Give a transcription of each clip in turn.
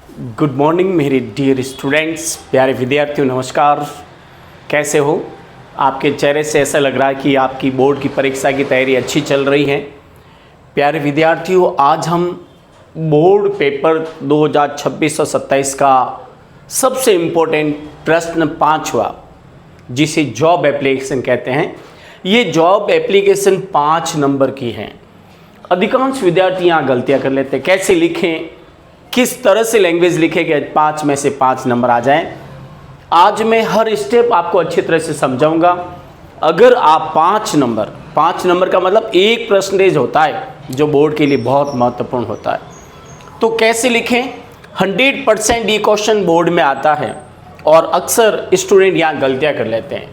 Good morning मेरे dear students, प्यारे विद्यार्थियों, नमस्कार। कैसे हो? आपके चेहरे से ऐसा लग रहा है कि आपकी बोर्ड की परीक्षा की तैयारी अच्छी चल रही है। प्यारे विद्यार्थियों, आज हम बोर्ड पेपर 2026-27 का सबसे इम्पोर्टेंट प्रश्न 5वां, जिसे जॉब एप्लीकेशन कहते हैं, ये जॉब एप्लीकेशन 5 नंबर की है। अधिकांश विद्यार्थी यहाँ गलतियाँ कर लेते हैं। कैसे लिखें, किस तरह से लैंग्वेज लिखे कि 5 में से 5 नंबर आ जाएं। आज मैं हर स्टेप आपको अच्छी तरह से समझाऊंगा। अगर आप 5 नंबर का मतलब 1% होता है, जो बोर्ड के लिए बहुत महत्वपूर्ण होता है। तो कैसे लिखें? 100% ये क्वेश्चन बोर्ड में आता है और अक्सर स्टूडेंट यहाँ गलतियाँ कर लेते हैं।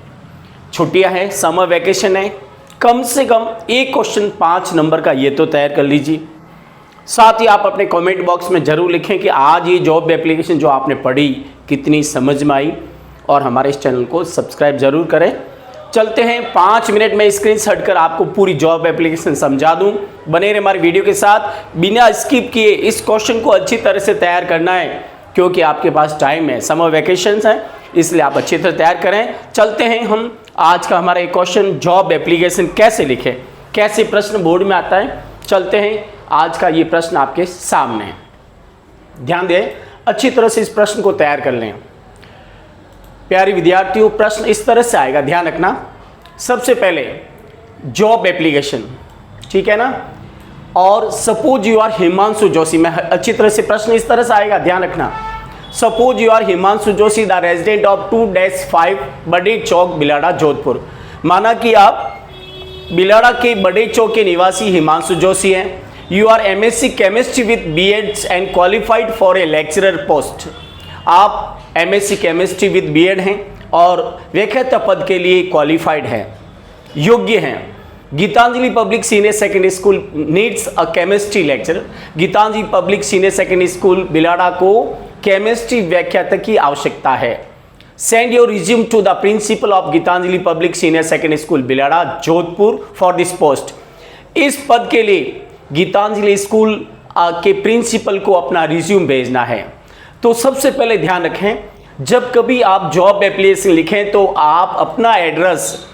छुट्टियाँ हैं, समर वैकेशन है, कम से कम एक क्वेश्चन 5 नंबर का ये तो तैयार कर लीजिए। साथ ही आप अपने कमेंट बॉक्स में ज़रूर लिखें कि आज ये जॉब एप्लीकेशन जो आपने पढ़ी कितनी समझ में आई, और हमारे इस चैनल को सब्सक्राइब ज़रूर करें। चलते हैं, 5 मिनट में स्क्रीनशॉट कर आपको पूरी जॉब एप्लीकेशन समझा दूं। बने रहे हमारी वीडियो के साथ, बिना स्किप किए इस क्वेश्चन को अच्छी तरह से तैयार करना है, क्योंकि आपके पास टाइम है, समर वैकेशंस हैं, इसलिए आप अच्छी तरह तैयार करें। चलते हैं हम, आज का हमारा एक क्वेश्चन, जॉब एप्लीकेशन कैसे लिखें, कैसे प्रश्न बोर्ड में आता है। चलते हैं, आज का ये प्रश्न आपके सामने है। ध्यान दें, अच्छी तरह से इस प्रश्न को तैयार कर लें। प्यारे विद्यार्थियों, प्रश्न इस तरह से आएगा, ध्यान रखना। सबसे पहले जॉब एप्लीकेशन, ठीक है ना, और suppose you are Himanshu Joshi. मैं अच्छी तरह से प्रश्न इस तरह से आएगा, ध्यान रखना। Suppose you are Himanshu Joshi, the resident of 2-5 Bade चौक, बिलाड़ा, जोधपुर। माना कि आप बिलाड़ा के बड़े चौक के निवासी हिमांशु जोशी हैं। You are MSc chemistry with BEd and qualified for a lecturer post. आप MSc केमिस्ट्री विद BEd हैं और व्याख्याता पद के लिए क्वालिफाइड हैं, योग्य हैं। Geetanjali public senior secondary school needs a chemistry lecturer. Geetanjali public senior secondary school Bilara को केमिस्ट्री व्याख्याता की आवश्यकता है। Send your resume to the principal of Geetanjali public senior secondary school Bilara, Jodhpur for this post. इस पद के लिए गीतांजलि स्कूल के प्रिंसिपल को अपना रिज्यूम भेजना है। तो सबसे पहले ध्यान रखें, जब कभी आप जॉब एप्लीकेशन लिखें तो आप अपना एड्रेस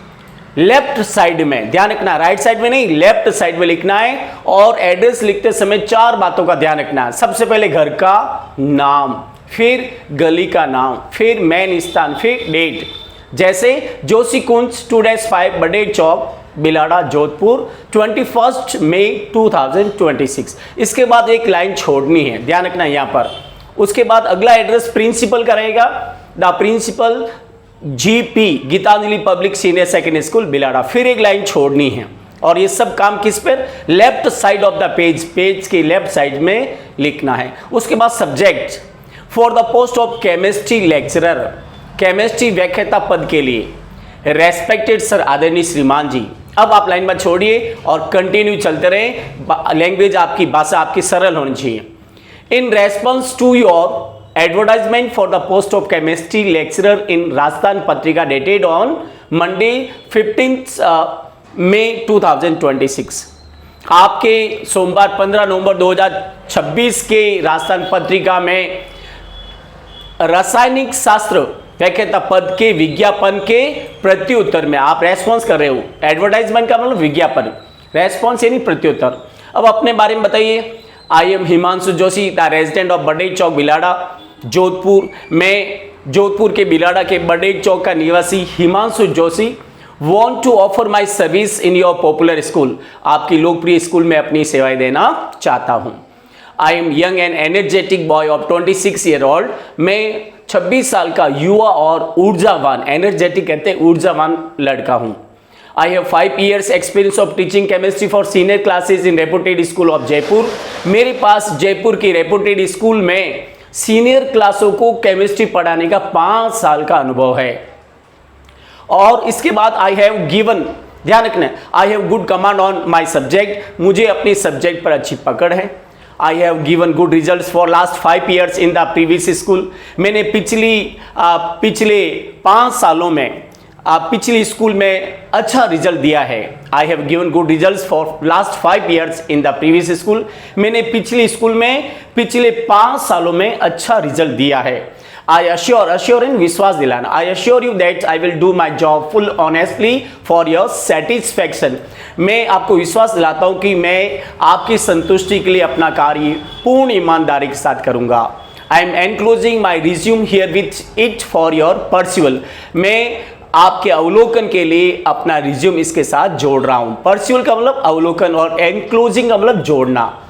लेफ्ट साइड में, ध्यान रखना, राइट साइड में नहीं, लेफ्ट साइड में लिखना है। और एड्रेस लिखते समय 4 बातों का ध्यान रखना है। सबसे पहले घर का नाम, फिर गली का नाम, फिर मेन स्थान, फिर डेट। जैसे जोशी कुंज 2-5 बड़े चौक, बिलाड़ा, जोधपुर, 21 मई 2026। इसके बाद एक लाइन छोड़नी है, ध्यान रखना यहाँ पर। उसके बाद अगला एड्रेस प्रिंसिपल का रहेगा, the principal GP Geetanjali public senior secondary school Bilara. फिर एक लाइन छोड़नी है, और ये सब काम किस पर? Left side of the page, page के लेफ्ट साइड में लिखना है। उसके बाद subject, for the post of chemistry lecturer, chemistry व्याख्याता पद के लिए, रेस्पेक्टेड सर, आदरणीय श्रीमान जी। अब आप लाइन में छोड़िए और कंटिन्यू चलते रहें। लैंग्वेज आपकी, भाषा आपकी सरल होनी चाहिए। In response to your advertisement for the post of chemistry lecturer in Rajasthan Patrika dated on Monday 15 मई 2026। आपके सोमवार 15 नवंबर 2026 के राजस्थान पत्रिका में रासायनिक शास्त्र व्याख्याता पद के विज्ञापन के प्रत्युत्तर में आप रेस्पॉन्स कर रहे हो। एडवर्टाइजमेंट का मतलब विज्ञापन, रेस्पॉन्स यानी प्रत्युत्तर। अब अपने बारे में बताइए। I am Himanshu Joshi, the resident of बड़े चौक, बिलाड़ा, जोधपुर। मैं जोधपुर के बिलाड़ा के बड़े चौक का निवासी Himanshu Joshi want to offer my service in your popular school। आपकी लोकप्रिय स्कूल में अपनी सेवाएं देना चाहता हूं। I am young and energetic boy of 26 year old। मैं 26 साल का युवा और ऊर्जावान, एनर्जेटिक कहते हैं ऊर्जावान लड़का हूं। I have 5 years experience of teaching chemistry for senior classes in reputed school of Jaipur. मेरे पास जयपुर की रेपुटेड स्कूल में सीनियर क्लासों को केमिस्ट्री पढ़ाने का 5 साल का अनुभव है। और इसके बाद आई हैव गिवन, ध्यान रखना, I have good command on my subject. मुझे अपने सब्जेक्ट पर अच्छी पकड़ है। I have given good results for last 5 years in the previous school. मैंने पिछले 5 सालों में आप पिछली स्कूल में अच्छा रिजल्ट दिया है। I have given good result for last 5 years in the previous school. मैंने पिछली स्कूल में पिछले 5 सालों में अच्छा रिजल्ट दिया है। आई अश्योर इन विश्वास दिलाना। I assure you that I will do my job full honestly for your satisfaction. मैं आपको विश्वास दिलाता हूं कि मैं आपकी संतुष्टि के लिए अपना कार्य पूर्ण ईमानदारी के साथ करूंगा। I am enclosing my resume herewith it for your perusal. मैं आपके अवलोकन के लिए अपना रिज्यूम इसके साथ जोड़ रहा हूं। परस्यूअल का मतलब अवलोकन और एनक्लोजिंग का मतलब जोड़ना।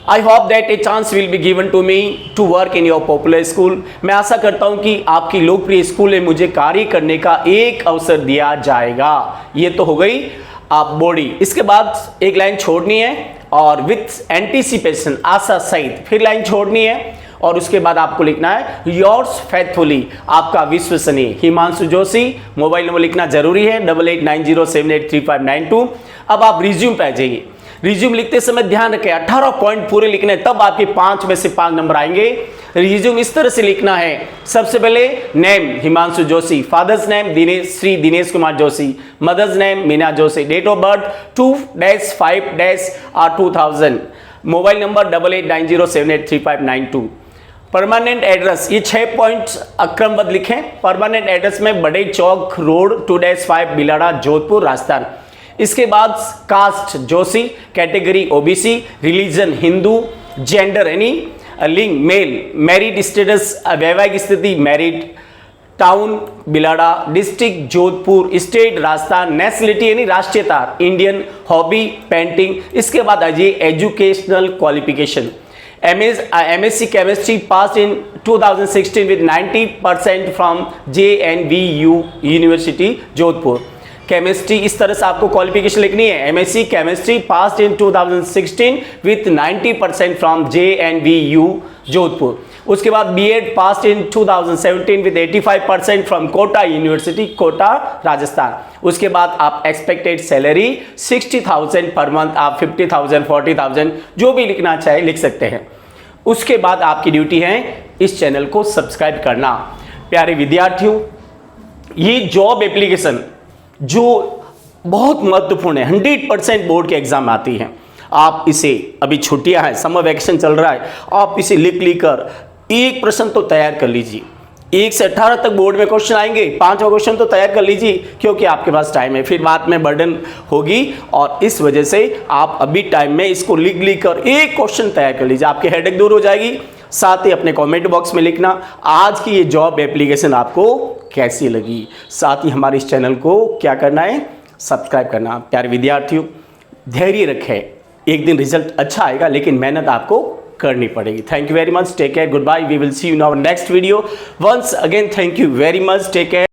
I hope that a chance will be given to me to work in your popular school. मैं आशा करता हूं कि आपकी लोकप्रिय स्कूल में मुझे कार्य करने का एक अवसर दिया जाएगा। ये तो हो गई आप बॉडी। इसके बाद एक लाइन छोड़नी है और विथ एंटीसिपेशन, आशा सहित फिर लाइन छोड़नी है और उसके बाद आपको लिखना है योर्स फेथफुली, आपका विश्वसनीय हिमांशु जोशी। मोबाइल नंबर लिखना जरूरी है 8890783592। अब आप रिज्यूम पे आ जाइए। रिज्यूम लिखते समय ध्यान रखें 18 पॉइंट पूरे लिखने, तब आपके 5 में से 5 नंबर आएंगे। रिज्यूम इस तरह से लिखना है। सबसे पहले name Himanshu Joshi, father's name Shri Dinesh Kumar Joshi, mother's name Meena Joshi, date of birth 2-5-2000, mobile number 8890783592। Permanent address, ये 6 पॉइंट अक्रमबद्ध लिखें। परमानेंट एड्रेस में बड़े चौक रोड 2-5 बिलाड़ा जोधपुर राजस्थान। इसके बाद caste Joshi, category OBC, religion Hindu, gender यानी लिंग मेल, मैरिड स्टेटस वैवाहिक स्थिति married, town Bilara, district Jodhpur, state Rajasthan, nationality यानी राष्ट्रीयता इंडियन, हॉबी पेंटिंग। इसके बाद आ जाइए educational qualification. MSc chemistry pass in 2016 with 90% from JNVU university Jodhpur. Chemistry इस तरह से आपको क्वालिफिकेशन लिखनी है। MSc chemistry pass in 2016 with 90% from JNVU Jodhpur. उसके बाद B.Ed pass in 2017 with 85% from Kota university Kota Rajasthan. उसके बाद आप एक्सपेक्टेड सैलरी 60,000 पर मंथ, आप 50,000 40,000 जो भी लिखना चाहे लिख सकते हैं। उसके बाद आपकी ड्यूटी है इस चैनल को सब्सक्राइब करना। प्यारे विद्यार्थियों, ये जॉब एप्लीकेशन जो बहुत महत्वपूर्ण है, 100% बोर्ड के एग्जाम में आती हैं। आप इसे, अभी छुट्टियां हैं, समर वैकेशन चल रहा है, आप इसे लिख कर एक प्रश्न तो तैयार कर लीजिए। 1 से 18 तक बोर्ड में क्वेश्चन आएंगे, 5वां क्वेश्चन तो तैयार कर लीजिए, क्योंकि आपके पास टाइम है। फिर बाद में बर्डन होगी और इस वजह से आप अभी टाइम में इसको लिख कर एक क्वेश्चन तैयार कर लीजिए, आपकी हेडेक दूर हो जाएगी। साथ ही अपने कमेंट बॉक्स में लिखना आज की ये जॉब एप्लीकेशन आपको कैसी लगी। साथ ही हमारे इस चैनल को क्या करना है, सब्सक्राइब करना। प्यारे विद्यार्थियों, धैर्य रखें, एक दिन रिजल्ट अच्छा आएगा, लेकिन मेहनत आपको करनी पड़ेगी। Thank you very much, take care, goodbye, we will see you in our next video. Once again thank you very much, take care.